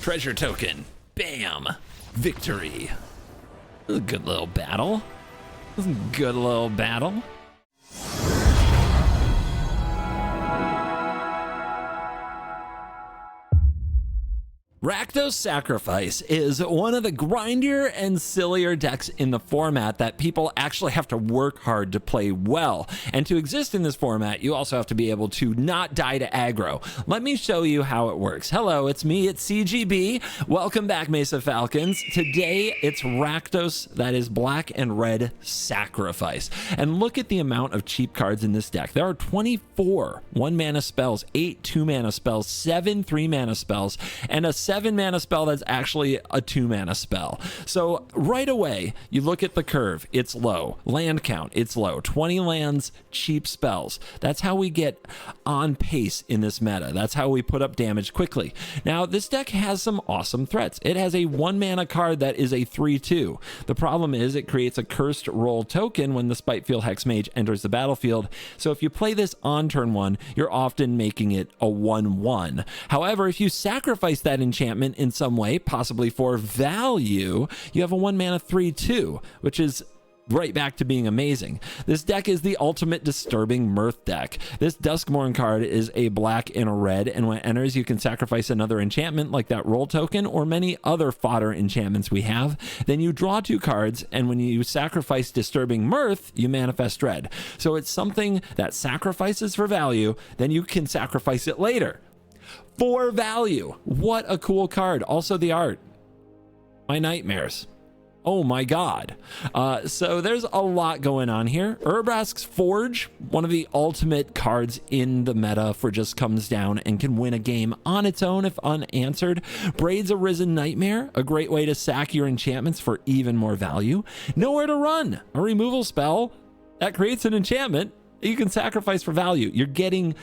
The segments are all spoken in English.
Treasure token. Bam. Victory. This is a good little battle. This is a good little battle. Rakdos Sacrifice is one of the grindier and sillier decks in the format that people actually have to work hard to play well. And to exist in this format, you also have to be able to not die to aggro. Let me show you how it works. Hello, it's me, it's CGB. Welcome back, Mesa Falcons. Today, it's Rakdos, that is black and red Sacrifice. And look at the amount of cheap cards in this deck. There are 24 1-mana spells, 8 2-mana spells, 7 3-mana spells, and a 7-mana spell that's actually a 2-mana spell. So right away, you look at the curve, it's low. Land count, it's low. 20 lands, cheap spells. That's how we get on pace in this meta. That's how we put up damage quickly. Now, this deck has some awesome threats. It has a 1-mana card that is a 3/2. The problem is it creates a cursed roll token when the Spitefield Hexmage enters the battlefield. So if you play this on turn 1, you're often making it a 1/1. However, if you sacrifice that enchantment in some way, possibly for value, you have a 1-mana 3/2, which is right back to being amazing. This deck is the ultimate disturbing mirth deck. This Duskmourn card is a black and a red, and when it enters, you can sacrifice another enchantment like that roll token or many other fodder enchantments we have. Then you draw 2 cards, and when you sacrifice disturbing mirth, you manifest dread. So it's something that sacrifices for value, then you can sacrifice it later for value. What a cool card. Also the art, my nightmares. Oh my god. So there's a lot going on here. Urbrask's Forge, one of the ultimate cards in the meta for just comes down and can win a game on its own if unanswered. Braid's Arisen Nightmare, a great way to sack your enchantments for even more value. Nowhere to Run, a removal spell that creates an enchantment you can sacrifice for value. You're getting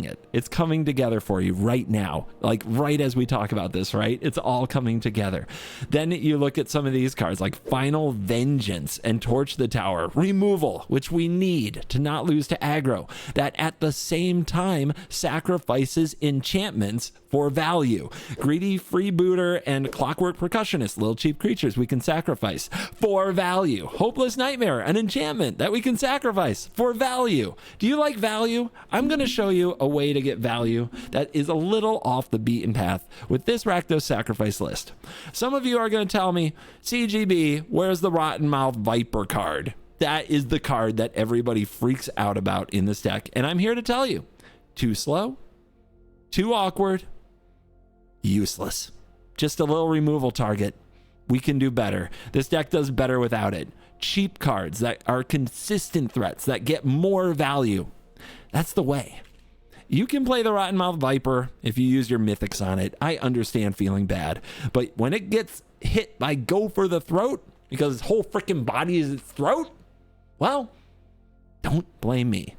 it. It's coming together for you right now, like right as we talk about this, right? It's all coming together. Then you look at some of these cards like Final Vengeance and Torch the Tower, removal, which we need to not lose to aggro, that at the same time sacrifices enchantments for value. Greedy Freebooter and Clockwork Percussionist, little cheap creatures we can sacrifice for value. Hopeless Nightmare, an enchantment that we can sacrifice for value. Do you like value? I'm going to show you a way to get value that is a little off the beaten path with this Rakdos Sacrifice list. Some of you are going to tell me, CGB, where's the Rotten Mouth Viper card? That is the card that everybody freaks out about in this deck, and I'm here to tell you, too slow, too awkward, useless. Just a little removal target. We can do better. This deck does better without it. Cheap cards that are consistent threats that get more value. That's the way. You can play the Rotten Mouth Viper if you use your mythics on it. I understand feeling bad, but when it gets hit by Go for the Throat because its whole freaking body is its throat, well, don't blame me.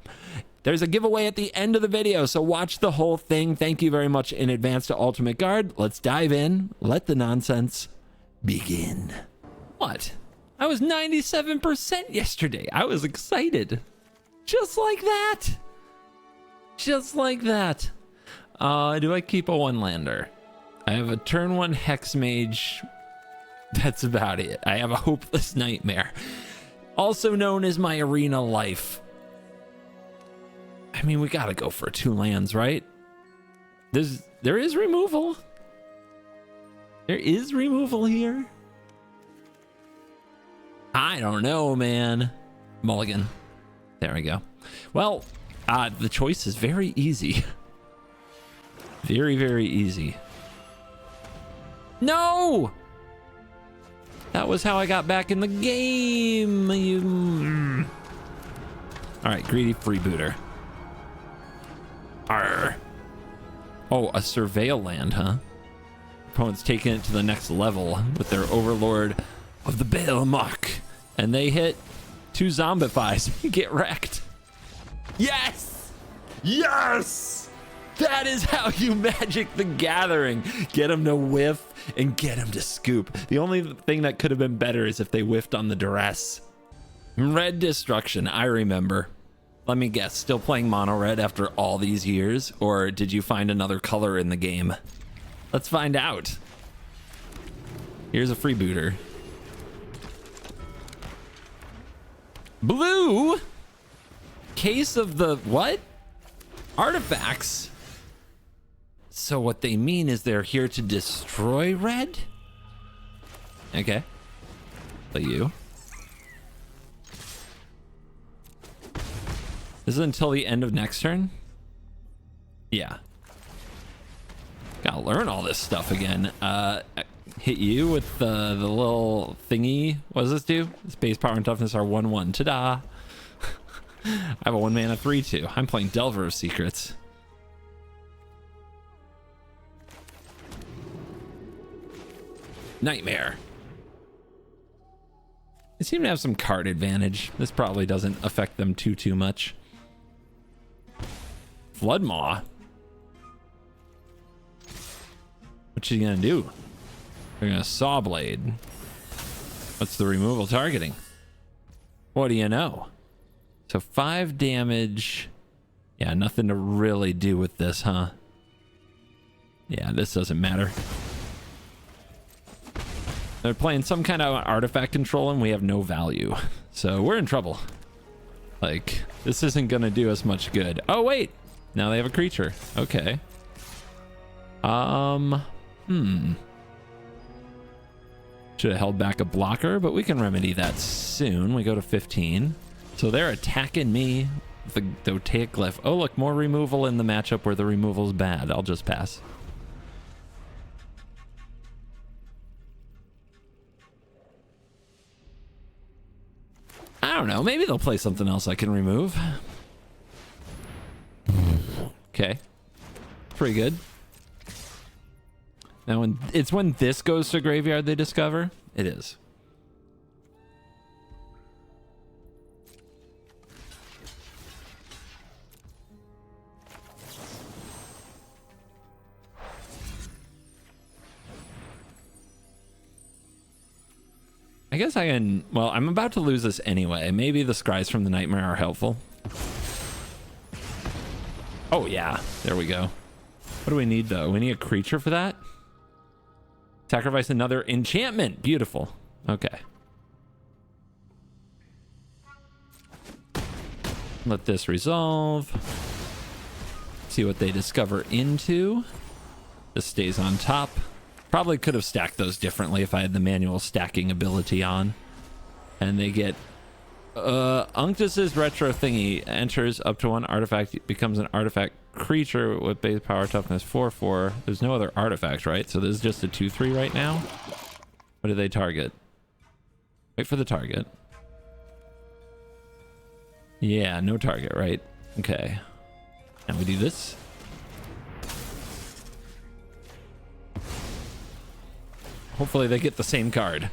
There's a giveaway at the end of the video, so watch the whole thing. Thank you very much in advance to Ultimate Guard. Let's dive in. Let the nonsense begin. What? I was 97% yesterday. I was excited. Just like that. Just like that. Do I keep a 1-lander? I have a turn 1 Hexmage. That's about it. I have a Hopeless Nightmare, also known as my Arena Life. I mean, we gotta go for 2 lands, right? There is removal. There is removal here. I don't know, man. Mulligan. There we go. Well, the choice is very easy. Very, very easy. No! That was how I got back in the game. All right, Greedy Freebooter. Arr. Oh, a Surveil land, huh? Opponent's taking it to the next level with their Overlord of the Bael'Mach. And they hit 2 Zombifies. Get wrecked. Yes! Yes! That is how you Magic the Gathering. Get them to whiff and get them to scoop. The only thing that could have been better is if they whiffed on the duress. Red Destruction, I remember. Let me guess, still playing mono red after all these years? Or did you find another color in the game? Let's find out. Here's a freebooter. Blue? Case of the what? Artifacts. So what they mean is they're here to destroy red? Okay. But you. This is until the end of next turn? Yeah. Gotta learn all this stuff again. Hit you with the little thingy. What does this do? Space power and toughness are 1/1. Ta-da! I have a 1 mana 3/2. I'm playing Delver of Secrets. Nightmare. They seem to have some card advantage. This probably doesn't affect them too much. Floodmaw. What's she gonna do? They're gonna saw blade. What's the removal targeting? What do you know? So 5 damage. Yeah, nothing to really do with this, huh? Yeah, this doesn't matter. They're playing some kind of artifact control and we have no value. So we're in trouble. Like, this isn't gonna do us much good. Oh, wait. Now they have a creature. Okay. Should have held back a blocker, but we can remedy that soon. We go to 15. So they're attacking me with the Dotaic Glyph. Oh, look, more removal in the matchup where the removal's bad. I'll just pass. I don't know. Maybe they'll play something else I can remove. Okay. Pretty good. Now, when this goes to graveyard, they discover? It is. I guess I can... Well, I'm about to lose this anyway. Maybe the scries from the Nightmare are helpful. Oh, yeah. There we go. What do we need, though? We need a creature for that? Sacrifice another enchantment. Beautiful. Okay. Let this resolve. See what they discover into. This stays on top. Probably could have stacked those differently if I had the manual stacking ability on. And they get... Unctus's retro thingy enters up to 1 artifact, becomes an artifact creature with base power toughness 4/4. There's no other artifacts, right? So this is just a 2/3 right now. What do they target? Wait for the target. Yeah, no target, right? Okay. Now we do this. Hopefully they get the same card.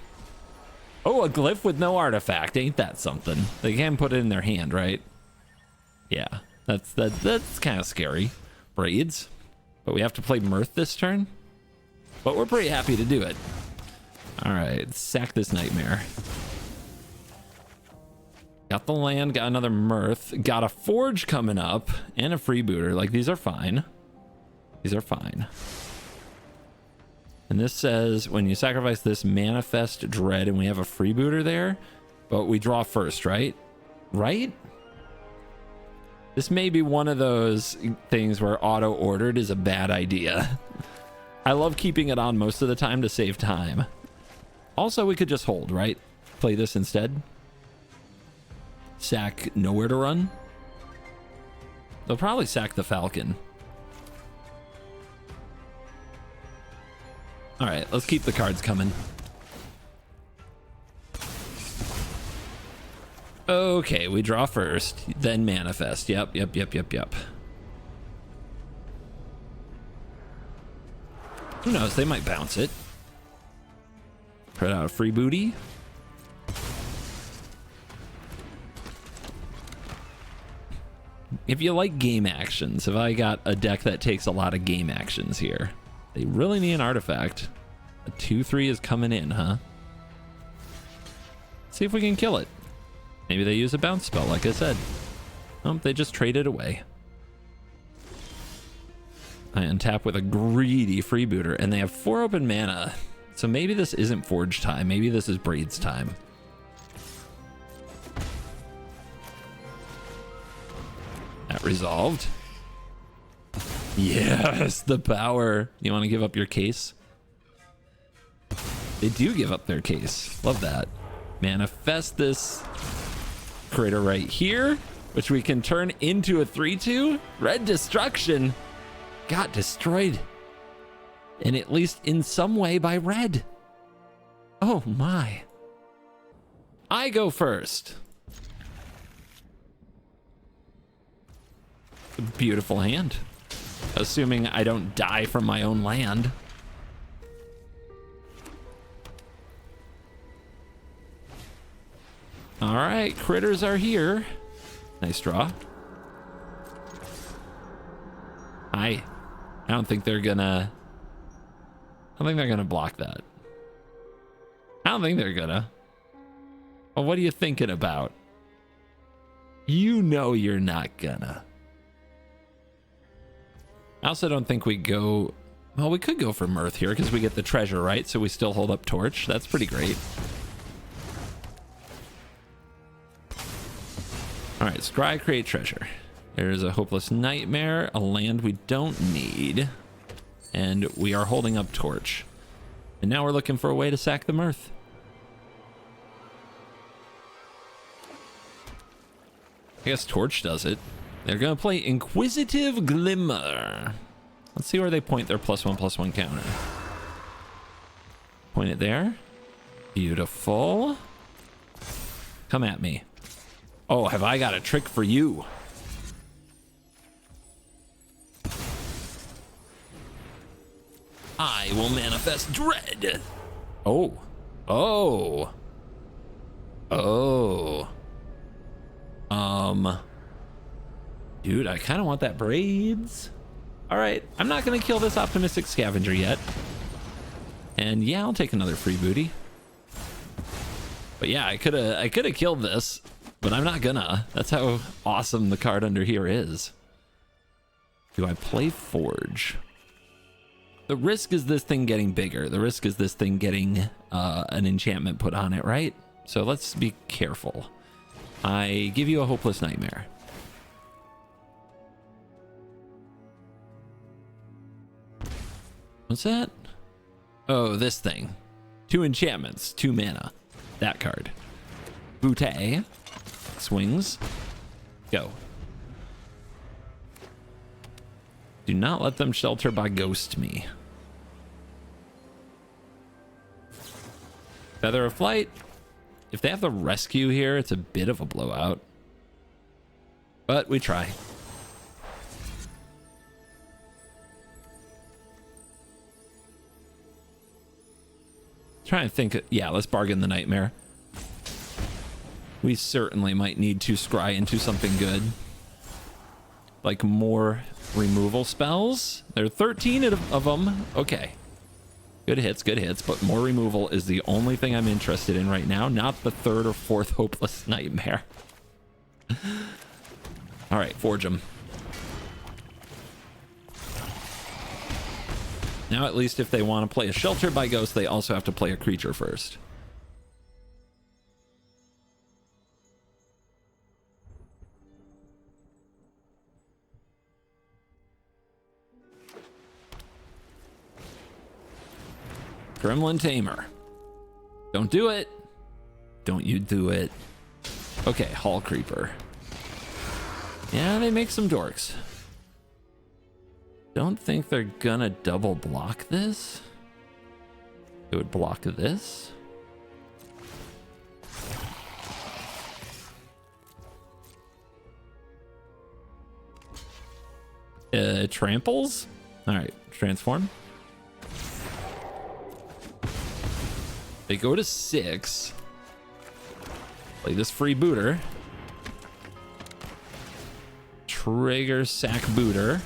Oh, a glyph with no artifact. Ain't that something? They can put it in their hand, right? Yeah, that's kind of scary. Braids. But we have to play Mirth this turn. But we're pretty happy to do it. All right, sack this Nightmare. Got the land, got another Mirth, got a Forge coming up, and a freebooter. Like, these are fine. These are fine. And this says, when you sacrifice this, manifest dread, and we have a freebooter there, but we draw first, right? Right? This may be one of those things where auto-ordered is a bad idea. I love keeping it on most of the time to save time. Also, we could just hold, right? Play this instead. Sack Nowhere to Run. They'll probably sack the Falcon. All right, let's keep the cards coming. Okay, we draw first, then manifest. Yep. Who knows? They might bounce it. Put out a free booty. If you like game actions, if I got a deck that takes a lot of game actions here, they really need an artifact. A 2/3 is coming in, huh? See if we can kill it. Maybe they use a bounce spell, like I said. Oh, they just trade it away. I untap with a greedy freebooter, and they have 4 open mana. So maybe this isn't Forge time. Maybe this is Braids time. That resolved. Yes, the power. You want to give up your case? They do give up their case. Love that. Manifest this critter right here, which we can turn into a 3/2. Red Destruction got destroyed. And at least in some way by red. Oh my. I go first. A beautiful hand. Assuming I don't die from my own land. All right, critters are here. Nice draw. I don't think they're gonna... I don't think they're gonna block that. I don't think they're gonna. Well, what are you thinking about? You know you're not gonna. I also don't think we go... Well, we could go for Mirth here because we get the treasure, right? So we still hold up Torch. That's pretty great. All right, scry, create treasure. There's a Hopeless Nightmare, a land we don't need. And we are holding up Torch. And now we're looking for a way to sack the Mirth. I guess Torch does it. They're going to play Inquisitive Glimmer. Let's see where they point their +1/+1 counter. Point it there. Beautiful. Come at me. Oh, have I got a trick for you? I will manifest dread. Oh. Oh. Oh. Dude, I kind of want that Braids. All right, I'm not going to kill this Optimistic Scavenger yet. And yeah, I'll take another free booty. But yeah, I could have killed this, but I'm not gonna. That's how awesome the card under here is. Do I play Forge? The risk is this thing getting bigger. The risk is this thing getting an enchantment put on it, right? So let's be careful. I give you a Hopeless Nightmare. What's that? Oh, this thing. 2 enchantments, 2 mana. That card. Butte. Swings. Go. Do not let them shelter by ghost me. Feather of Flight. If they have the rescue here, it's a bit of a blowout. But we try. Trying to think. Yeah, let's bargain the Nightmare. We certainly might need to scry into something good. Like more removal spells. There are 13 of them. Okay. Good hits, but more removal is the only thing I'm interested in right now, not the 3rd or 4th Hopeless Nightmare. All right, forge them. Now at least if they want to play a Shelter by Ghost, they also have to play a creature first. Gremlin Tamer. Don't do it. Don't you do it. Okay, Hall Creeper. Yeah, they make some dorks. Don't think they're gonna double block this. It would block this. Tramples? All right, transform. They go to 6. Play this free booter. Trigger sack booter.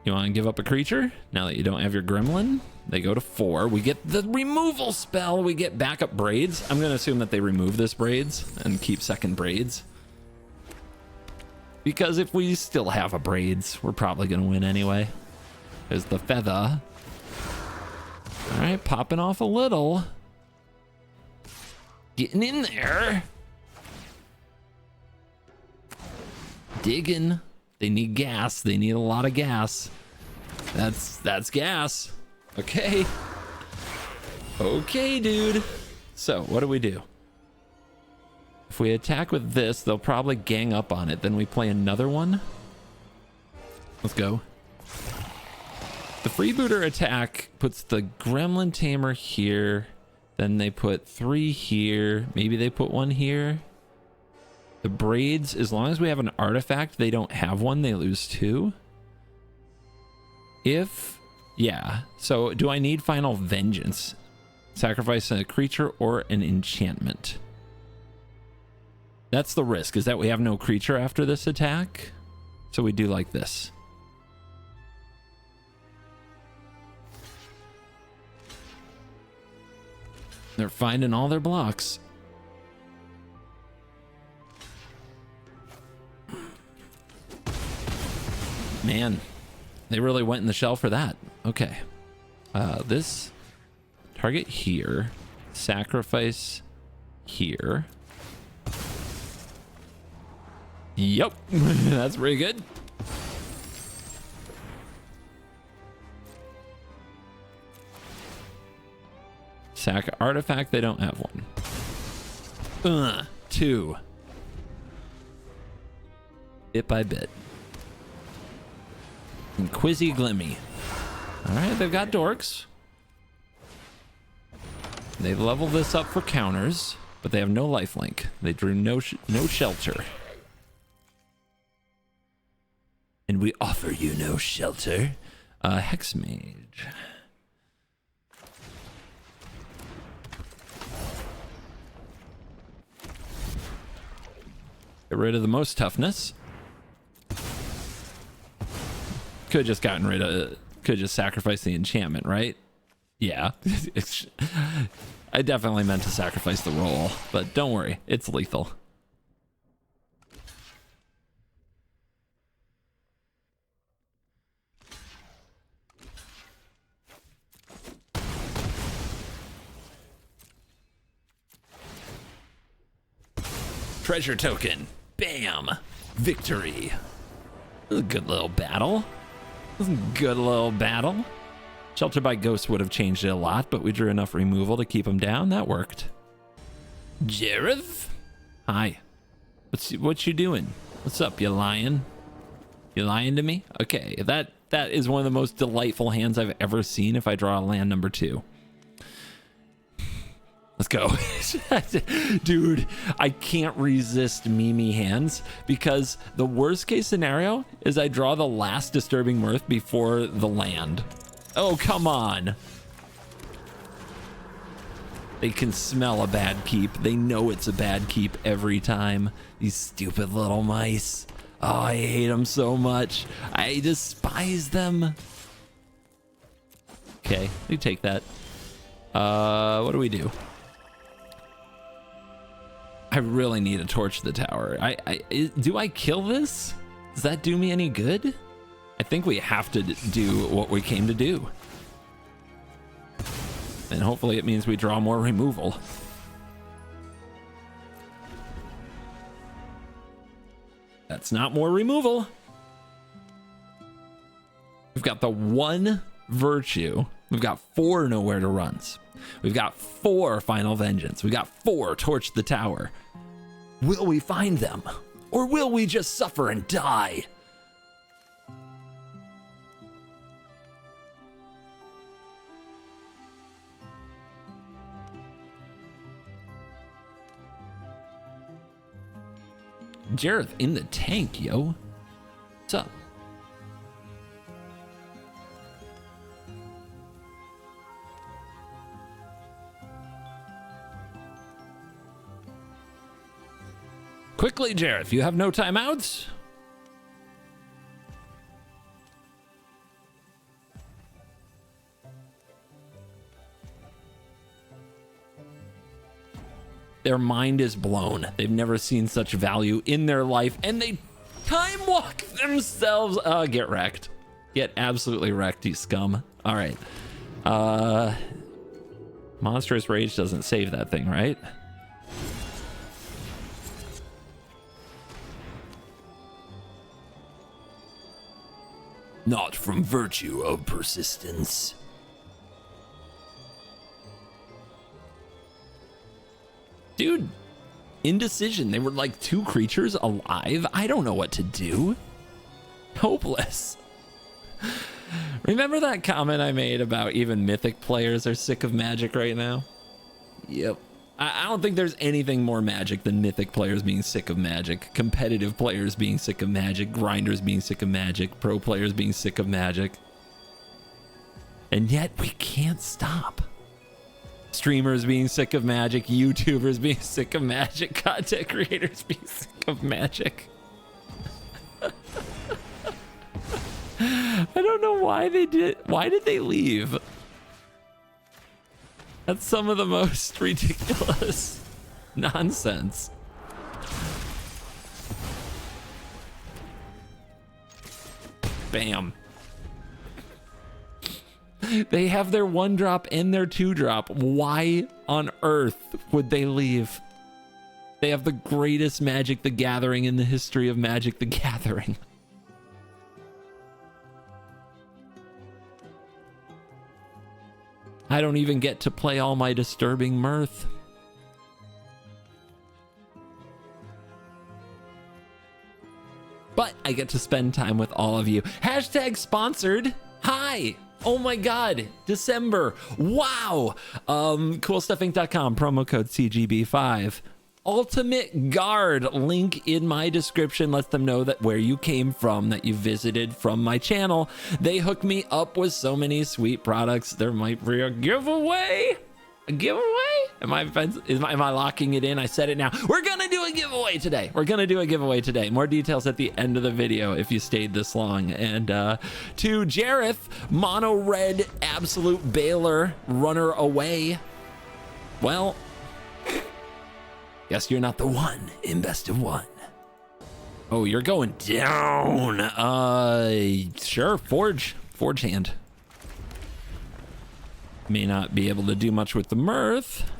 You want to give up a creature? Now that you don't have your gremlin, they go to 4. We get the removal spell. We get backup Braids. I'm going to assume that they remove this Braids and keep second Braids. Because if we still have a braids, we're probably going to win anyway. There's the feather. All right, popping off a little. Getting in there. Digging. They need gas. They need a lot of gas. That's gas. Okay. Okay, dude. So what do we do? If we attack with this, they'll probably gang up on it. Then we play another one. Let's go. The freebooter attack puts the gremlin tamer here. Then they put 3 here. Maybe they put 1 here. The braids, as long as we have an artifact, they don't have one, they lose 2. Yeah. So do I need final vengeance? Sacrifice a creature or an enchantment. That's the risk, is that we have no creature after this attack. So we do like this. They're finding all their blocks. Man, they really went in the shell for that. Okay. This target here. Sacrifice here. Yep. That's pretty good. Sack artifact, they don't have one. 2. Bit by bit. And Quizzy Glimmy. Alright, they've got dorks. They've leveled this up for counters, but they have no lifelink. They drew no shelter. And we offer you no shelter. Hexmage. Get rid of the most toughness. Could just gotten rid of, could just sacrifice the enchantment, right? Yeah. I definitely meant to sacrifice the roll, but don't worry, it's lethal. Treasure token. Bam. Victory. This is a good little battle. This is a good little battle. Shelter by Ghost would have changed it a lot, but we drew enough removal to keep him down. That worked. Jareth? Hi. What you doing? What's up, you lying? You lying to me? Okay, that is one of the most delightful hands I've ever seen if I draw a land number 2. Let's go. Dude, I can't resist Mimi hands because the worst case scenario is I draw the last Disturbing Mirth before the land. Oh, come on. They can smell a bad keep. They know it's a bad keep every time. These stupid little mice. Oh, I hate them so much. I despise them. Okay, we take that. What do we do? I really need to torch the tower. Do I kill this? Does that do me any good? I think we have to do what we came to do. And hopefully it means we draw more removal. That's not more removal. We've got the 1 virtue. We've got 4 nowhere to runs. We've got 4 final vengeance. We got 4 torch the tower. Will we find them? Or will we just suffer and die? Jareth in the tank, yo. What's up? Quickly, Jareth, you have no timeouts? Their mind is blown. They've never seen such value in their life, and they Time walk themselves. Get wrecked. Get absolutely wrecked, you scum. All right. Monstrous Rage doesn't save that thing, right? Not from virtue of persistence. Dude, indecision. They were like 2 creatures alive. I don't know what to do. Hopeless. Remember that comment I made about even mythic players are sick of magic right now? Yep. I don't think there's anything more magic than mythic players being sick of magic, competitive players being sick of magic, grinders being sick of magic, pro players being sick of magic. And yet we can't stop. Streamers being sick of magic, YouTubers being sick of magic, content creators being sick of magic. I don't know why they did. Why did they leave? That's some of the most ridiculous nonsense. Bam. They have their 1-drop and their 2-drop. Why on earth would they leave? They have the greatest Magic the Gathering in the history of Magic the Gathering. I don't even get to play all my disturbing mirth. But I get to spend time with all of you. Hashtag sponsored. Hi. Oh my God. December. Wow. CoolStuffInc.com. Promo code CGB5. Ultimate Guard, link in my description lets them know that where you came from, that you visited from my channel. They hook me up with so many sweet products. There might be a giveaway. A giveaway? Am I locking it in? I said it now. We're gonna do a giveaway today. We're gonna do a giveaway today. More details at the end of the video if you stayed this long. And to Jareth, mono red, absolute Baylor, runner away. Well, guess you're not the one in best of one. Oh, you're going down. Sure, Forge hand. May not be able to do much with the mirth.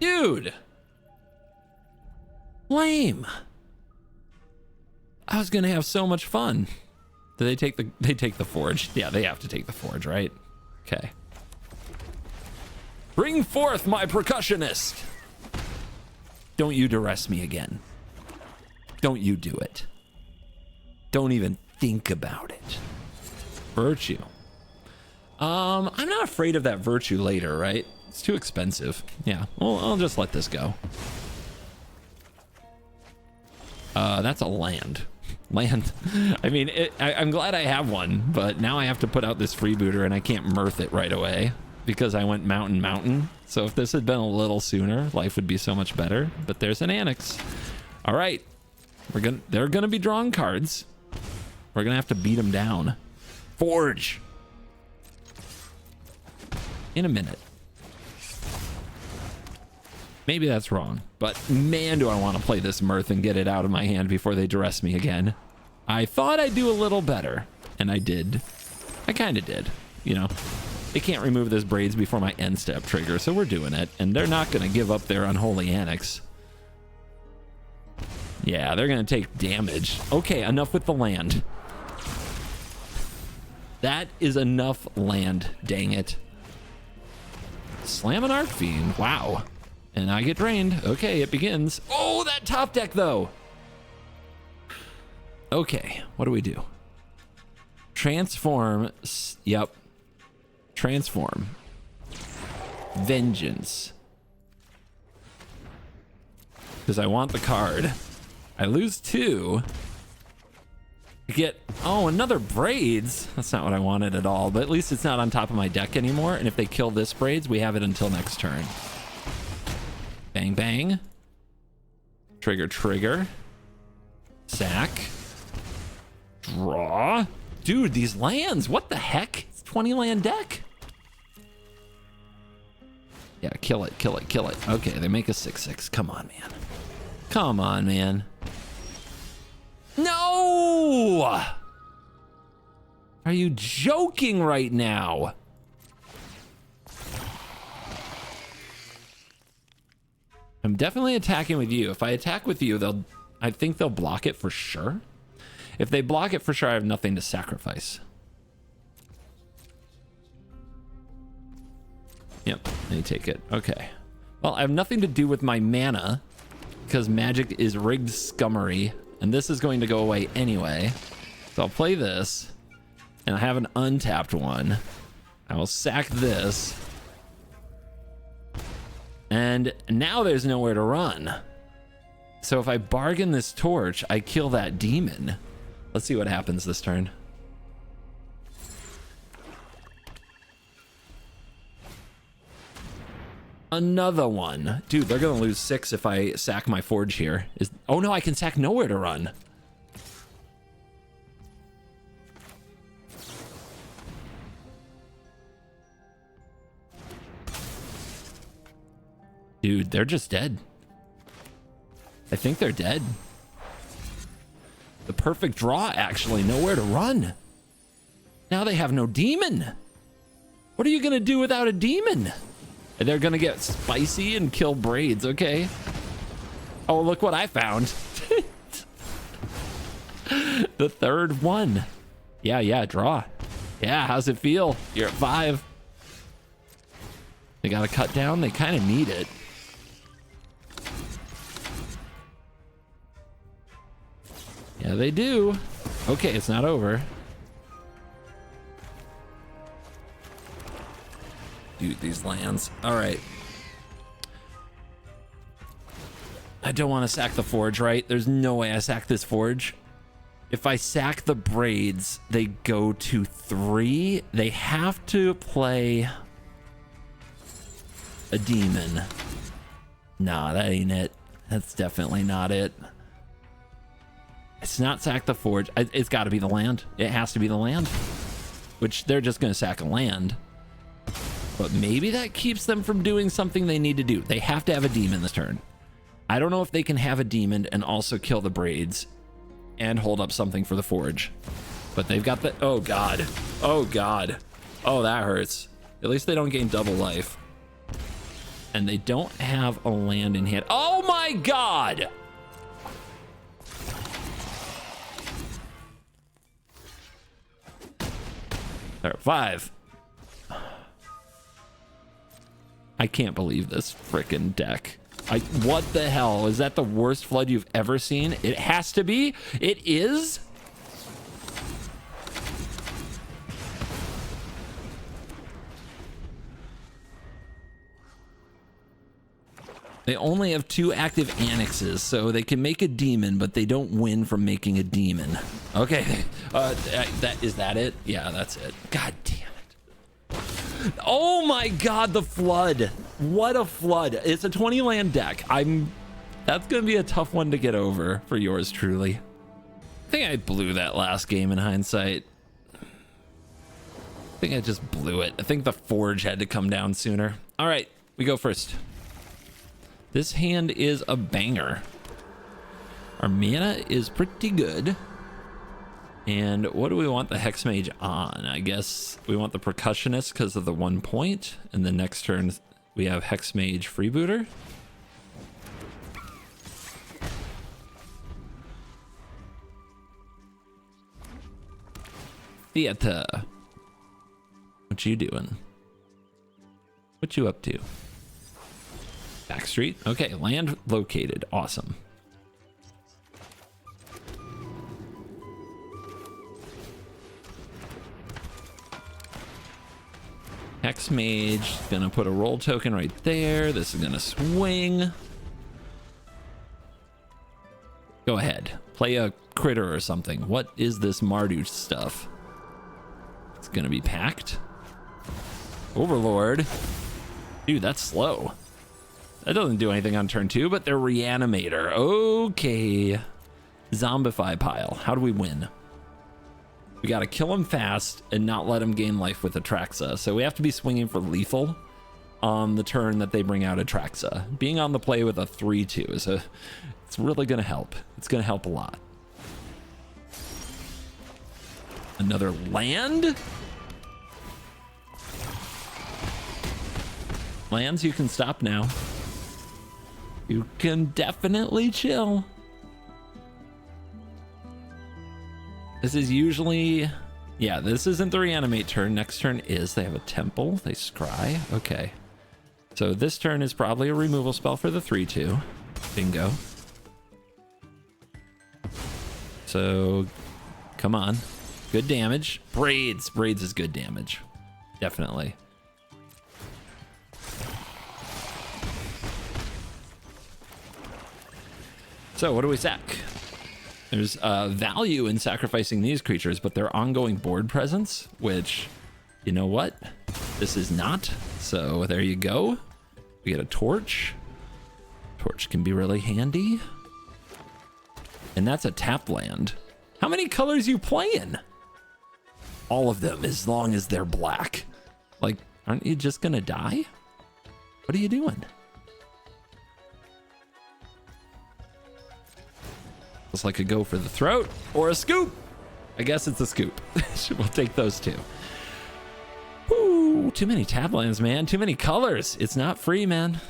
Dude. Lame. I was gonna have so much fun. Do they take the Forge? Yeah, they have to take the Forge, right? Okay. Bring forth my percussionist. Don't you duress me again. Don't you do it. Don't even think about it. Virtue. I'm not afraid of that virtue later, right? It's too expensive. Yeah, well, I'll just let this go. That's a land. Land. I mean, I'm glad I have one, but now I have to put out this freebooter and I can't mirth it right away because I went mountain. So if this had been a little sooner, life would be so much better. But there's an annex. All right. They're gonna be drawing cards. We're gonna have to beat them down. Forge. In a minute. Maybe that's wrong, but man, do I want to play this mirth and get it out of my hand before they duress me again. I thought I'd do a little better, and I did. I kind of did, you know. They can't remove those braids before my end step trigger, so we're doing it, and they're not going to give up their unholy annex. Yeah, they're going to take damage. Okay, enough with the land. That is enough land, dang it. Slam an Arc Fiend, wow. And I get drained. Okay, it begins. Oh, that top deck, though. Okay, what do we do? Transform. Yep. Transform. Vengeance. Because I want the card. I lose 2. Get, oh, another braids. That's not what I wanted at all, but at least it's not on top of my deck anymore. And if they kill this braids, we have it until next turn. Bang, bang. Trigger, trigger. Sack. Draw. Dude, these lands, what the heck? It's 20 land deck. Yeah, kill it, kill it, kill it. Okay, they make a 6/6. Come on, man. Come on, man. No! Are you joking right now? I'm definitely attacking with you. If I attack with you, I think they'll block it for sure. If they block it for sure, I have nothing to sacrifice. Yep, they take it. Okay. Well, I have nothing to do with my mana because magic is rigged scummery, and this is going to go away anyway. So I'll play this, and I have an untapped one. I will sack this. And now there's nowhere to run. So if I bargain this torch, I kill that demon. Let's see what happens this turn. Another one. Dude, they're gonna lose 6 if I sack my forge here. Oh no, I can sack nowhere to run. Dude, they're just dead. I think they're dead. The perfect draw, actually. Nowhere to run. Now they have no demon. What are you gonna do without a demon? They're gonna get spicy and kill braids, okay? Oh, look what I found. The third one. Yeah, draw. Yeah, how's it feel? You're at 5. They gotta cut down. They kind of need it. Yeah, they do. Okay, it's not over. Dude, these lands. All right. I don't want to sack the forge, right? There's no way I sack this forge. If I sack the braids, they go to 3. They have to play a demon. Nah, that ain't it. That's definitely not it. It's not sack the forge. It's got to be the land. It has to be the land. Which they're just going to sack a land. But maybe that keeps them from doing something they need to do. They have to have a demon this turn. I don't know if they can have a demon and also kill the braids and hold up something for the forge. But they've got the... Oh, God. Oh, God. Oh, that hurts. At least they don't gain double life. And they don't have a land in hand. Oh, my God! They're at 5. I can't believe this frickin' deck. What the hell? Is that the worst flood you've ever seen? It has to be. It is. They only have 2 active annexes, so they can make a demon, but they don't win from making a demon. Okay, is that it? Yeah, that's it. God damn it. Oh my God, the flood. What a flood. It's a 20 land deck. That's gonna be a tough one to get over for yours truly. I think I blew that last game in hindsight. I think I just blew it. I think the forge had to come down sooner. All right, we go first. This hand is a banger. Our mana is pretty good. And what do we want the Hex Mage on? I guess we want the Percussionist because of the 1 point. And the next turn we have Hex Mage Freebooter. Theater. What you doing? What you up to? Backstreet. Okay, land located. Awesome. Hex Mage, gonna put a roll token right there. This is gonna swing. Go ahead. Play a critter or something. What is this Marduk stuff? It's gonna be packed. Overlord. Dude, that's slow. That doesn't do anything on turn 2, but they're Reanimator. Okay. Zombify pile. How do we win? We gotta kill him fast and not let him gain life with Atraxa. So we have to be swinging for lethal. on the turn that they bring out Atraxa. Being on the play with a 3/2 is it's really going to help. It's going to help a lot. Another land? Lands, you can stop now. You can definitely chill. This is usually... Yeah, this isn't the reanimate turn. Next turn is. They have a temple. They scry. Okay. So this turn is probably a removal spell for the 3/2. Bingo. So, come on. Good damage. Braids. Braids is good damage. Definitely. So, what do we sack? There's value in sacrificing these creatures, but their ongoing board presence, which, you know what? This is not. So there you go. We get a torch. Torch can be really handy. And that's a tap land. How many colors you playing? All of them, as long as they're black. Like, aren't you just gonna die? What are you doing? Looks like a go for the throat or a scoop. I guess it's a scoop. We'll take those two. Ooh, too many tap lands, man. Too many colors. It's not free, man.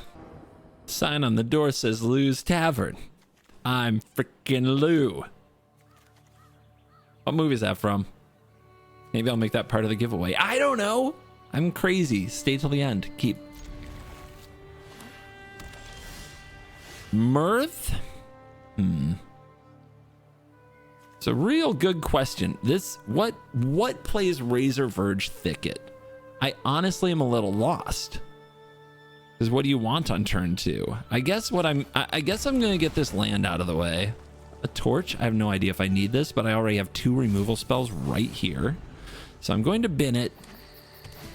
Sign on the door says Lou's Tavern. I'm freaking Lou. What movie is that from? Maybe I'll make that part of the giveaway. I don't know. I'm crazy. Stay till the end. Keep. Mirth? It's a real good question. What plays Razor Verge Thicket? I honestly am a little lost. Because what do you want on turn 2? I guess I'm gonna get this land out of the way. A torch. I have no idea if I need this, but I already have 2 removal spells right here. So I'm going to bin it.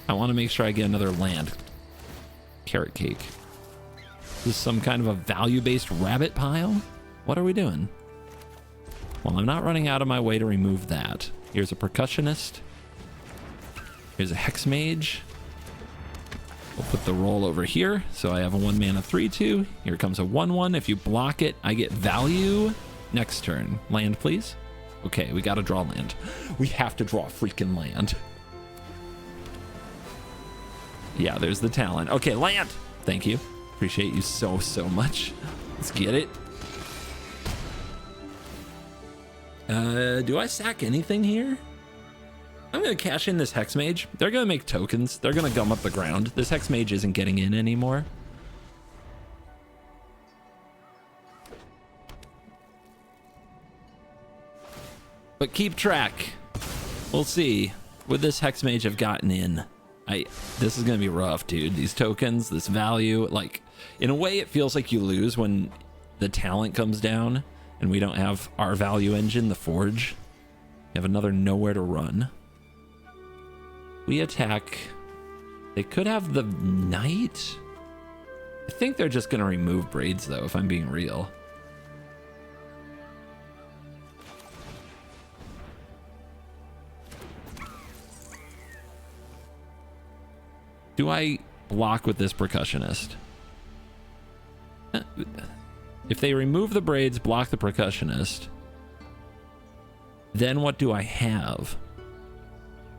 I want to make sure I get another land. Carrot cake. Is this some kind of a value-based rabbit pile? What are we doing? Well, I'm not running out of my way to remove that. Here's a percussionist. Here's a hex mage. We'll put the roll over here. So I have a 1-mana 3/2. Here comes a 1/1. If you block it, I get value. Next turn. Land, please. Okay, we got to draw land. We have to draw freaking land. Yeah, there's the talent. Okay, land. Thank you. Appreciate you so much. Let's get it. Do I sack anything here? I'm going to cash in this Hex Mage. They're going to make tokens. They're going to gum up the ground. This Hex Mage isn't getting in anymore. But keep track. We'll see. Would this Hex Mage have gotten in? This is going to be rough, dude. These tokens, this value, like, in a way it feels like you lose when the talent comes down and we don't have our value engine, the Forge. We have another nowhere to run. We attack. They could have the Knight. I think they're just going to remove Braids, though, if I'm being real. Do I block with this Percussionist? If they remove the Braids, block the Percussionist, then what do I have?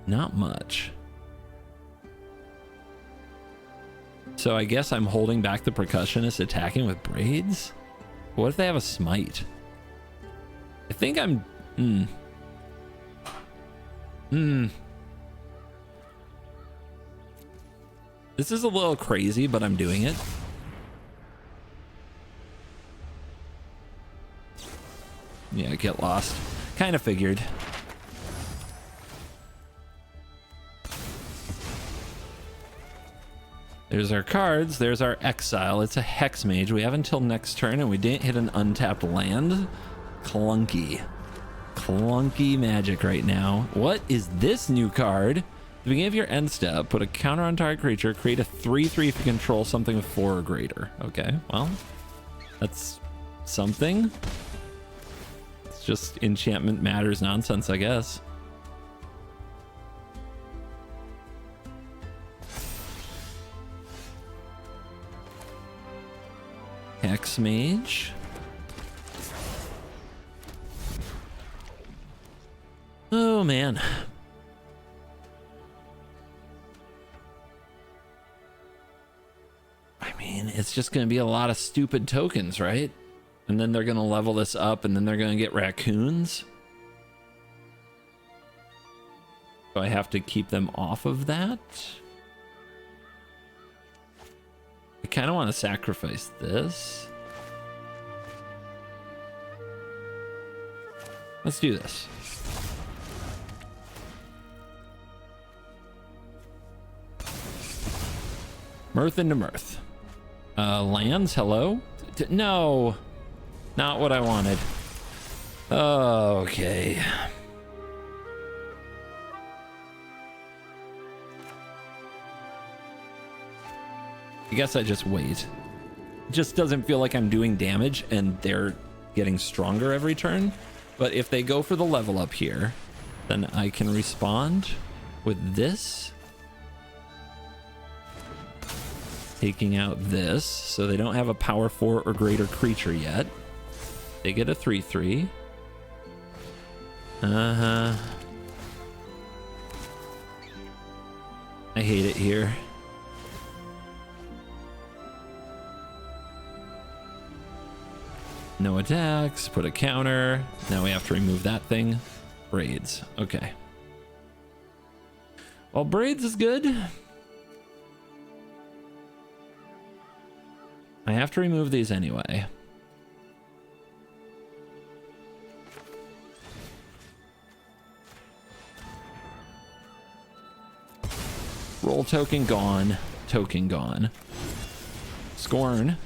Not much. So I guess I'm holding back the Percussionist attacking with Braids? What if they have a Smite? I think I'm... This is a little crazy, but I'm doing it. Yeah, get lost. Kind of figured. There's our cards. There's our exile. It's a Hex Mage. We have until next turn, and we didn't hit an untapped land. Clunky. Clunky magic right now. What is this new card? At the beginning of your end step, put a counter on target creature, create a 3/3 if you control something with 4 or greater. Okay, well, that's something. It's just enchantment matters nonsense, I guess. Hex Mage. Oh, man. I mean, it's just going to be a lot of stupid tokens, right? And then they're going to level this up, and then they're going to get raccoons. So I have to keep them off of that. I kind of want to sacrifice this. Let's do this. Mirth into Mirth. Lands, hello? No, not what I wanted. Okay. I guess I just wait. It just doesn't feel like I'm doing damage and they're getting stronger every turn. But if they go for the level up here, then I can respond with this. Taking out this, so they don't have a power 4 or greater creature yet. They get a 3/3. I hate it here. No attacks, put a counter. Now we have to remove that thing. Braids, okay. Well, Braids is good. I have to remove these anyway. Roll token gone. Token gone. Scorn.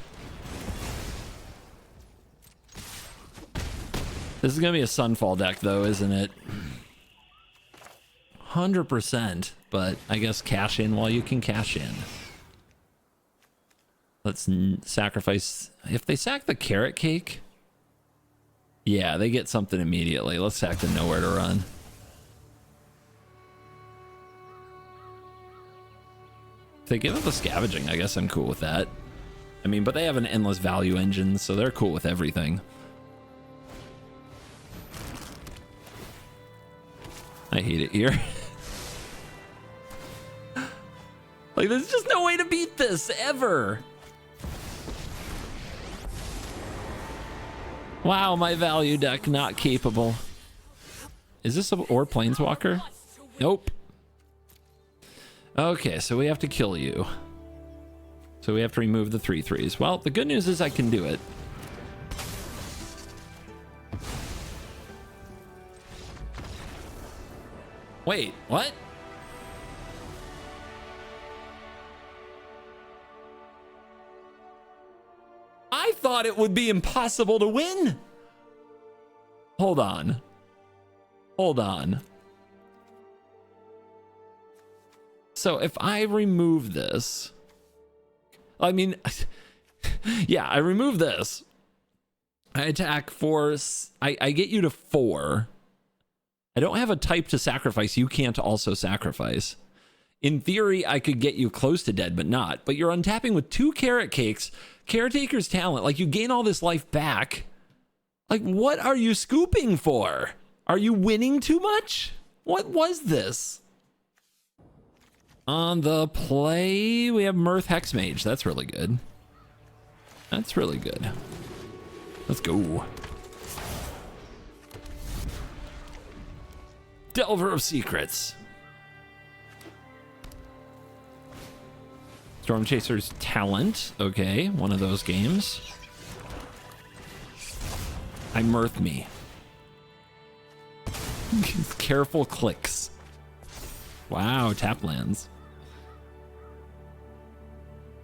This is going to be a Sunfall deck though, isn't it? 100%, but I guess cash in while you can cash in. Let's sacrifice. If they sack the carrot cake, yeah, they get something immediately. Let's sack the Nowhere to Run. If they give up the scavenging, I guess I'm cool with that. I mean, but they have an endless value engine, so they're cool with everything. I hate it here. Like, there's just no way to beat this ever. Wow, my value deck not capable. Is this a or Planeswalker? Nope. Okay, so we have to kill you. So we have to remove the 3/3s. Well, the good news is I can do it. Wait, what? I thought it would be impossible to win. Hold on. Hold on. So if I remove this, I mean, yeah, I remove this. I attack for, I get you to 4. I don't have a type to sacrifice. You can't also sacrifice. In theory, I could get you close to dead, but not. But you're untapping with 2 carrot cakes. Caretaker's Talent. Like, you gain all this life back. Like, what are you scooping for? Are you winning too much? What was this? On the play, we have Mirth Hexmage. That's really good. That's really good. Let's go. Delver of Secrets. Storm Chaser's Talent. Okay, one of those games. I Mirth me. Careful clicks. Wow, tap lands.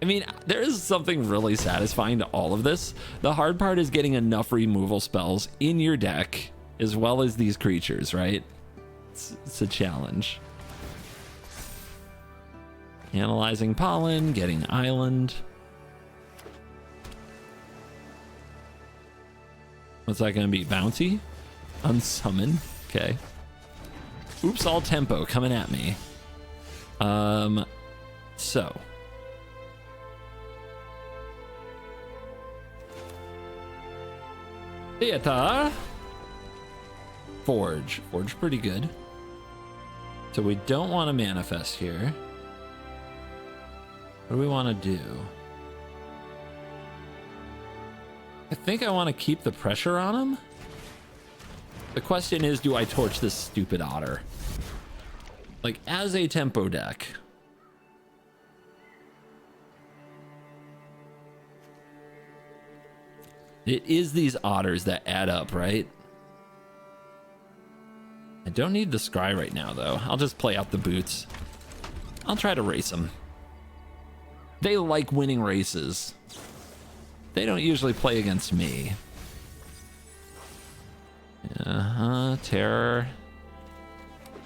I mean, there is something really satisfying to all of this. The hard part is getting enough removal spells in your deck, as well as these creatures, right? It's a challenge. Analyzing Pollen, getting Island. What's that going to be? Bounty? Unsummon? Okay. Oops, all tempo coming at me. So. Theater. Forge. Forge pretty good. So we don't want to manifest here. What do we want to do? I think I want to keep the pressure on him. The question is, do I torch this stupid otter? Like, as a tempo deck. It is these otters that add up, right? I don't need the scry right now, though. I'll just play out the boots. I'll try to race them. They like winning races. They don't usually play against me. Terror.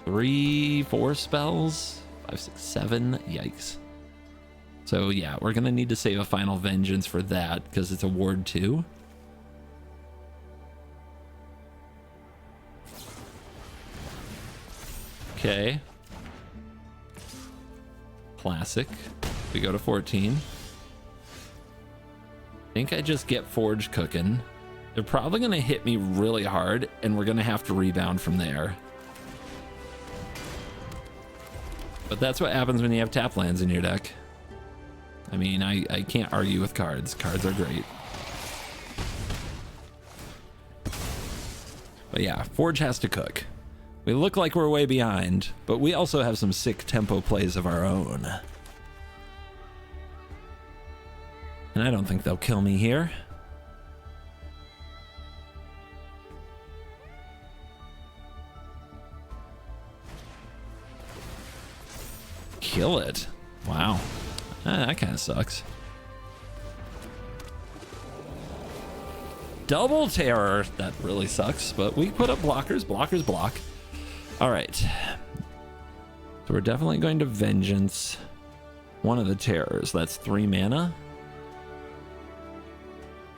3, 4 spells. 5, 6, 7. Yikes. So yeah, we're gonna need to save a final vengeance for that because it's a ward 2. Okay. Classic. We go to 14. I think I just get Forge cooking. They're probably going to hit me really hard, and we're going to have to rebound from there. But that's what happens when you have tap lands in your deck. I mean, I can't argue with cards. Cards are great. But yeah, Forge has to cook. We look like we're way behind, but we also have some sick tempo plays of our own. And I don't think they'll kill me here. Kill it. Wow. That kind of sucks. Double terror. That really sucks, but we put up blockers. Blockers block. All right. So we're definitely going to vengeance one of the terrors. That's 3 mana.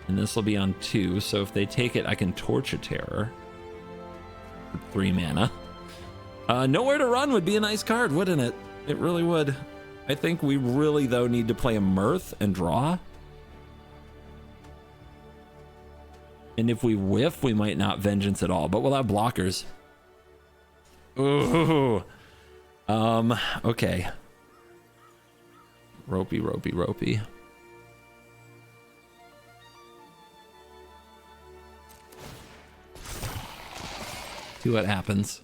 And this will be on 2, so if they take it, I can torch a terror. For 3 mana. Nowhere to Run would be a nice card, wouldn't it? It really would. I think we really, though, need to play a Mirth and draw. And if we whiff, we might not vengeance at all, but we'll have blockers. Ooh. Okay. Ropey, ropey, ropey. See what happens.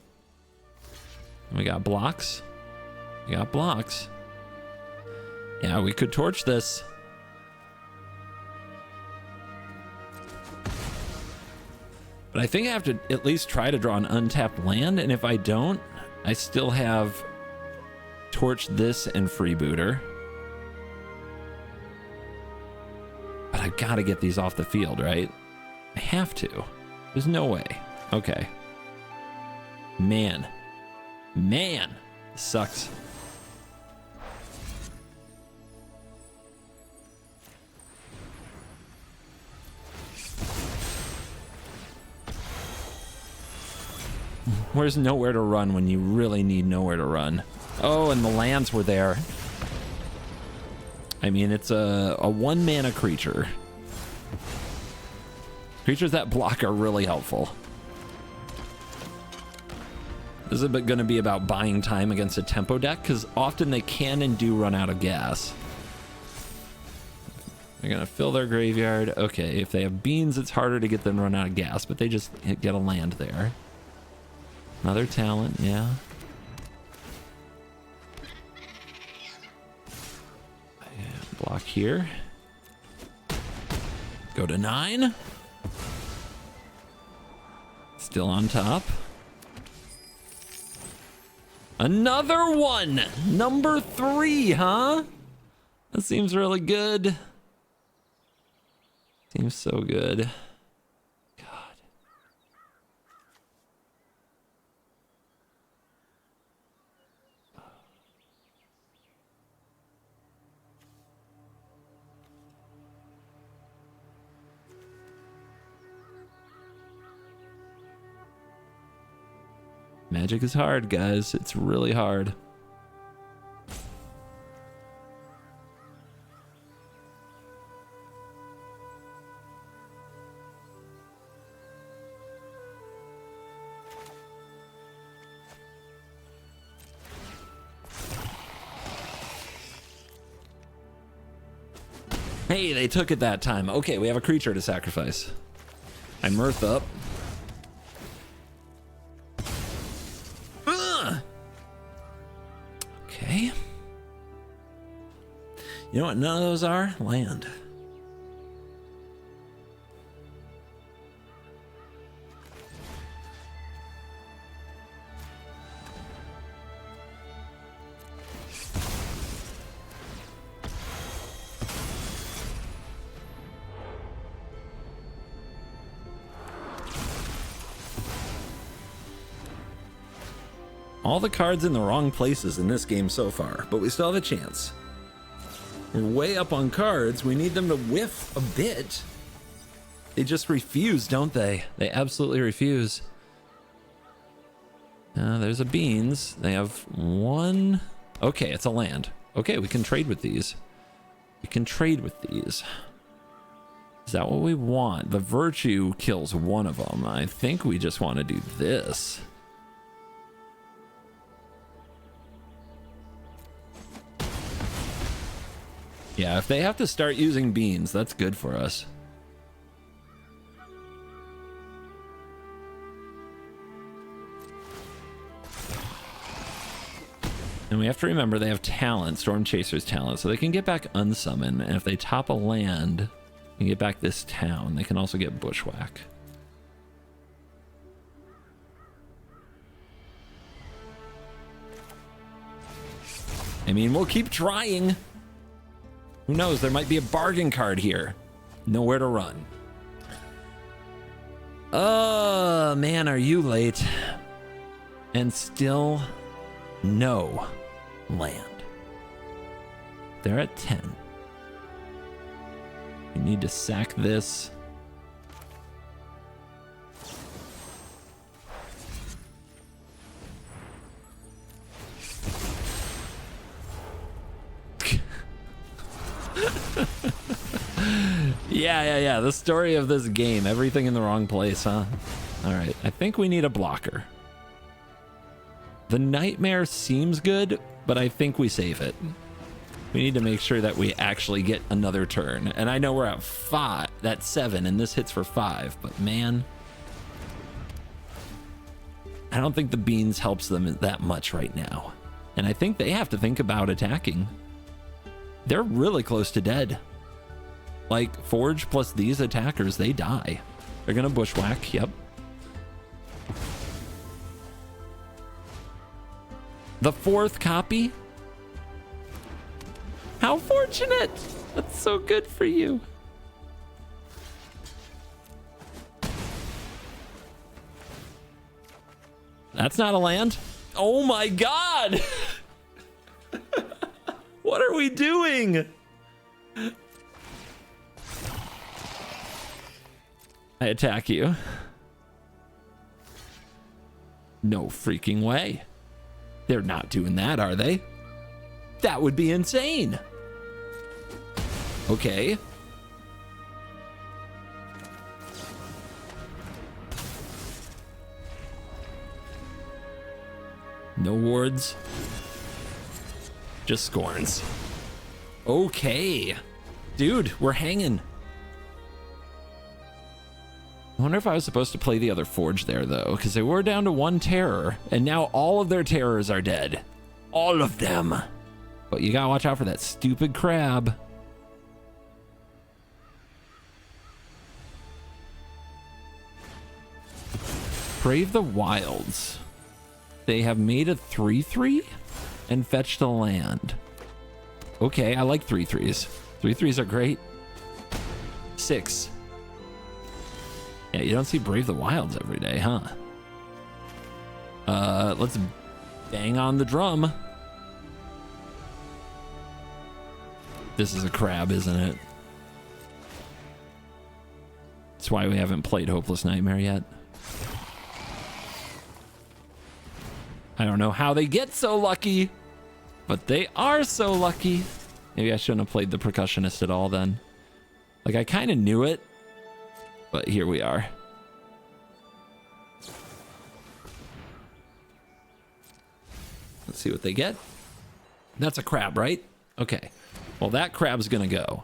We got blocks. We got blocks. Yeah, we could torch this. But I think I have to at least try to draw an untapped land, and if I don't, I still have torch this and freebooter. But I gotta get these off the field, right? I have to. There's no way. Okay. Man. Man. This sucks. Where's Nowhere to Run when you really need nowhere to run? Oh, and the lands were there. I mean, it's a 1 mana creature. Creatures that block are really helpful. This is going to be about buying time against a tempo deck, because often they can and do run out of gas. They're going to fill their graveyard. Okay, if they have beans, it's harder to get them to run out of gas, but they just get a land there. Another talent, yeah. Block here. Go to 9. Still on top. Another one! Number 3, huh? That seems really good. Seems so good. God. Magic is hard, guys. It's really hard. Hey, they took it that time. Okay, we have a creature to sacrifice. I mirth up. Okay. You know what none of those are? Land. All the cards in the wrong places in this game so far, but we still have a chance. We're way up on cards. We need them to whiff a bit. They just refuse, don't they? They absolutely refuse. There's a beans. They have one. Okay, it's a land. Okay, we can trade with these. We can trade with these. Is that what we want? The virtue kills one of them. I think we just want to do this. Yeah, if they have to start using beans, that's good for us. And we have to remember they have talent, Storm Chaser's talent, so they can get back Unsummon, and if they top a land and get back this town, they can also get Bushwhack. I mean, we'll keep trying. Who knows? There might be a bargain card here. Nowhere to run. Oh, man, are you late? And still no land. They're at 10. We need to sack this. Yeah. The story of this game. Everything in the wrong place, huh? All right. I think we need a blocker. The Nightmare seems good, but I think we save it. We need to make sure that we actually get another turn. And I know we're at 5. That's 7, and this hits for 5. But man, I don't think the beans helps them that much right now. And I think they have to think about attacking. They're really close to dead. Like, Forge plus these attackers, they die. They're gonna Bushwhack, yep. The 4th copy? How fortunate! That's so good for you. That's not a land. Oh my god! What are we doing? I attack you. No freaking way. They're not doing that, are they? That would be insane. Okay. No wards. Just scorns. Okay. Dude, we're hanging. I wonder if I was supposed to play the other Forge there, though, because they were down to 1 terror, and now all of their terrors are dead. All of them. But you gotta watch out for that stupid crab. Brave the Wilds. They have made a 3/3 and fetched a land. Okay, I like 3/3s. 3/3s are great. 6. Yeah, you don't see Brave the Wilds every day, huh? Let's bang on the drum. This is a crab, isn't it? That's why we haven't played Hopeless Nightmare yet. I don't know how they get so lucky, but they are so lucky. Maybe I shouldn't have played the Percussionist at all then. Like, I kind of knew it, but here we are. Let's see what they get. That's a crab, right? Okay. Well, that crab's gonna go.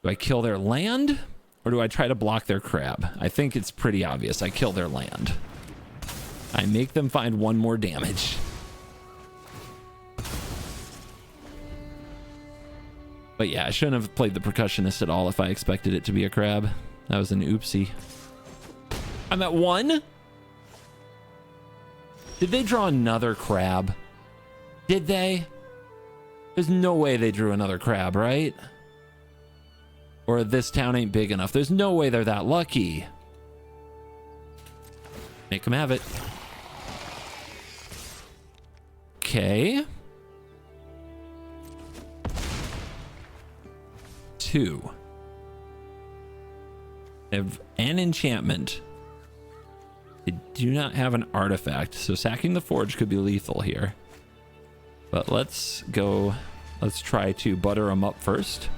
Do I kill their land or do I try to block their crab? I think it's pretty obvious. I kill their land. I make them find one more damage. But yeah, I shouldn't have played the percussionist at all if I expected it to be a crab. That was an oopsie. I'm at 1. Did they draw another crab? Did they? There's no way they drew another crab, right? Or this town ain't big enough. There's no way they're that lucky. Make them have it. Okay. 2. They have an enchantment. They do not have an artifact, so sacking the forge could be lethal here. But let's go. Let's try to butter them up first.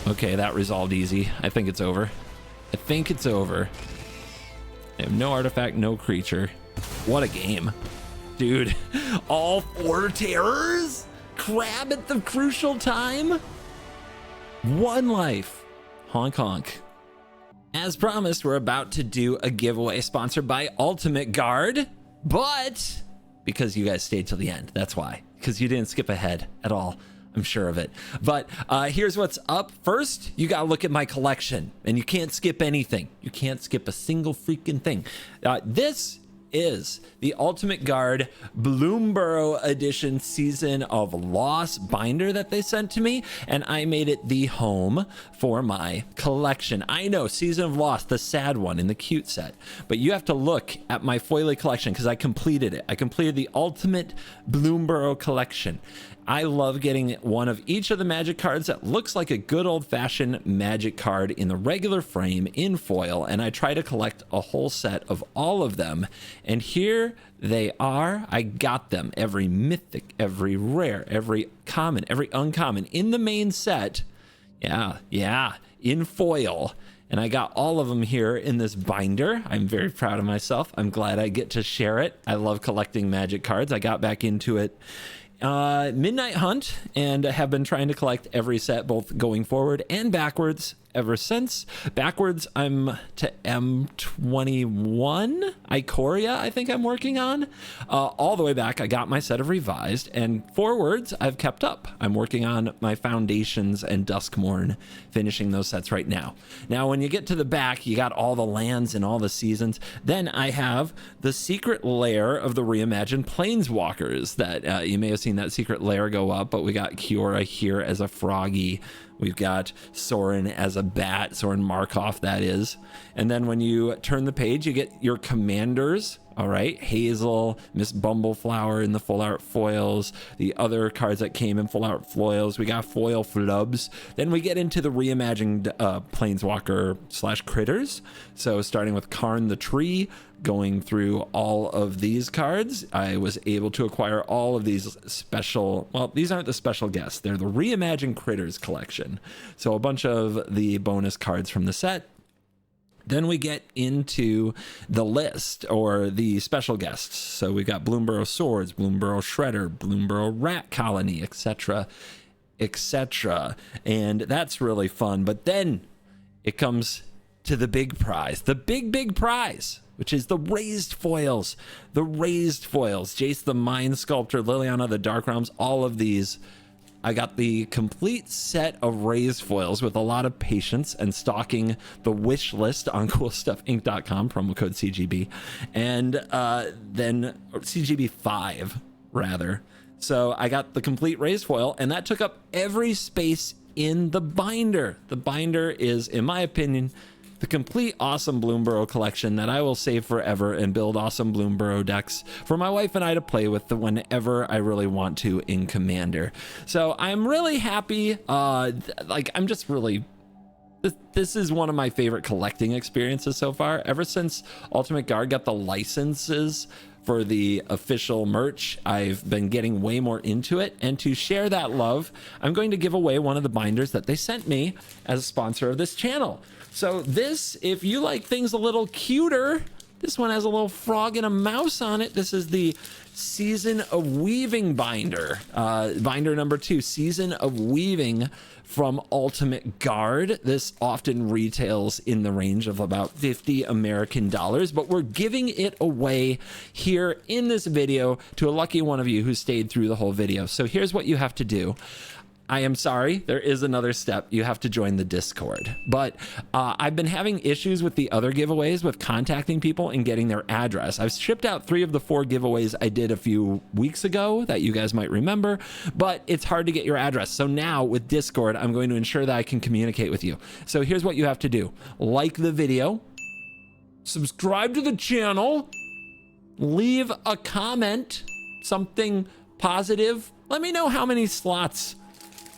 Okay, that resolved easy. I think it's over. I think it's over. They have no artifact, no creature. What a game. Dude, all 4 terrors? Crab at the crucial time? 1 life. Honk honk. As promised, we're about to do a giveaway sponsored by Ultimate Guard, but because you guys stayed till the end, that's why. Because you didn't skip ahead at all. I'm sure of it. But here's what's up. First, you gotta look at my collection, and you can't skip anything. You can't skip a single freaking thing. This is the Ultimate Guard Bloomburrow Edition Season of Loss binder that they sent to me, and I made it the home for my collection. I know, Season of Loss, the sad one in the cute set, but you have to look at my foily collection because I completed it. I completed the Ultimate Bloomburrow collection. I love getting one of each of the magic cards that looks like a good old-fashioned magic card in the regular frame in foil, and I try to collect a whole set of all of them. And here they are. I got them. Every mythic, every rare, every common, every uncommon in the main set. Yeah, in foil. And I got all of them here in this binder. I'm very proud of myself. I'm glad I get to share it. I love collecting magic cards. I got back into it Midnight Hunt, and have been trying to collect every set both going forward and backwards ever since. Backwards, I'm to M21 Ikoria, I think I'm working on. All the way back, I got my set of revised, and forwards, I've kept up. I'm working on my Foundations and Duskmorn, finishing those sets right now. Now, when you get to the back, you got all the lands and all the seasons. Then I have the secret lair of the reimagined Planeswalkers that you may have seen that secret lair go up, but we got Kiora here as a froggy. We've got Sorin as a bat, Sorin Markov, that is. And then when you turn the page, you get your commanders. All right, Hazel, Miss Bumbleflower in the full art foils, the other cards that came in full art foils. We got foil flubs. Then we get into the reimagined Planeswalker / critters. So starting with Karn the Tree, going through all of these cards, I was able to acquire all of these special, well, these aren't the special guests, they're the reimagined critters collection. So a bunch of the bonus cards from the set. Then we get into the list, or the special guests. So we got Bloomburrow Swords, Bloomburrow Shredder, Bloomburrow Rat Colony, etc., etc. And that's really fun. But then it comes to the big prize, the big prize, which is the raised foils. The raised foils, Jace the Mind Sculptor, Liliana the Dark Realms, all of these. I got the complete set of raised foils with a lot of patience and stalking the wish list on coolstuffinc.com, promo code CGB, and then CGB5 rather. So I got the complete raised foil, and that took up every space in the binder. The binder is, in my opinion, the complete awesome Bloomburrow collection that I will save forever and build awesome Bloomburrow decks for my wife and I to play with whenever I really want to in Commander. So I'm really happy. I'm just really, this is one of my favorite collecting experiences so far. Ever since Ultimate Guard got the licenses for the official merch, I've been getting way more into it. And to share that love, I'm going to give away one of the binders that they sent me as a sponsor of this channel. So this, if you like things a little cuter, This one has a little frog and a mouse on it. This is the Season of Weaving binder. Binder number 2, Season of Weaving from Ultimate Guard. This often retails in the range of about 50 American dollars, but we're giving it away here in this video to a lucky one of you who stayed through the whole video. So here's what you have to do. I am sorry, there is another step. You have to join the Discord. But I've been having issues with the other giveaways with contacting people and getting their address. I've shipped out 3 of the 4 giveaways I did a few weeks ago that you guys might remember, but it's hard to get your address. So now with Discord, I'm going to ensure that I can communicate with you. So here's what you have to do. Like the video, subscribe to the channel, leave a comment, something positive. Let me know how many slots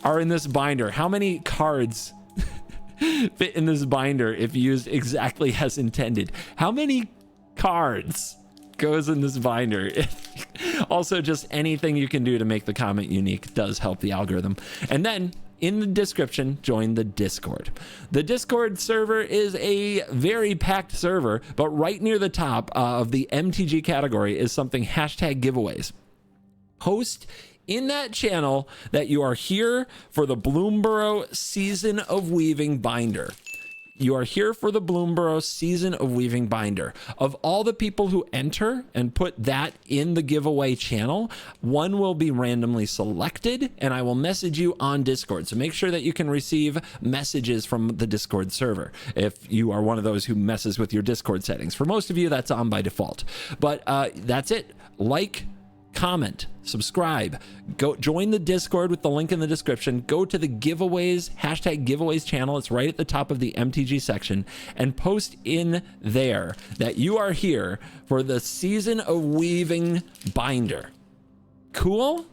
are in this binder, how many cards fit in this binder if used exactly as intended. How many cards goes in this binder? Also, just anything you can do to make the comment unique does help the algorithm. And then in the description, join the Discord. The Discord server is a very packed server, but right near the top of the MTG category is something #giveaways. Post in that channel that you are here for the Bloomborough Season of Weaving binder. You are here for the Bloomborough Season of Weaving binder. Of all the people who enter and put that in the giveaway channel, one will be randomly selected, and I will message you on Discord. So make sure that you can receive messages from the Discord server if you are one of those who messes with your Discord settings. For most of you, that's on by default. But that's it. Like, comment, subscribe, go join the Discord with the link in the description, go to the giveaways, #giveaways channel. It's right at the top of the MTG section, and post in there that you are here for the Season of Weaving binder. Cool?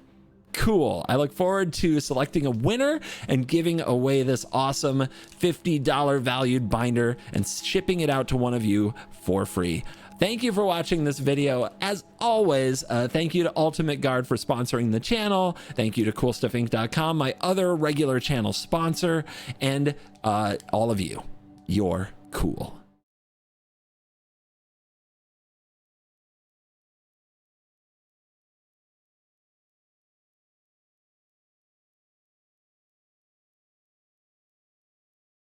Cool. I look forward to selecting a winner and giving away this awesome $50 valued binder and shipping it out to one of you for free. Thank you for watching this video. As always, thank you to Ultimate Guard for sponsoring the channel. Thank you to CoolStuffInc.com, my other regular channel sponsor, and all of you. You're cool.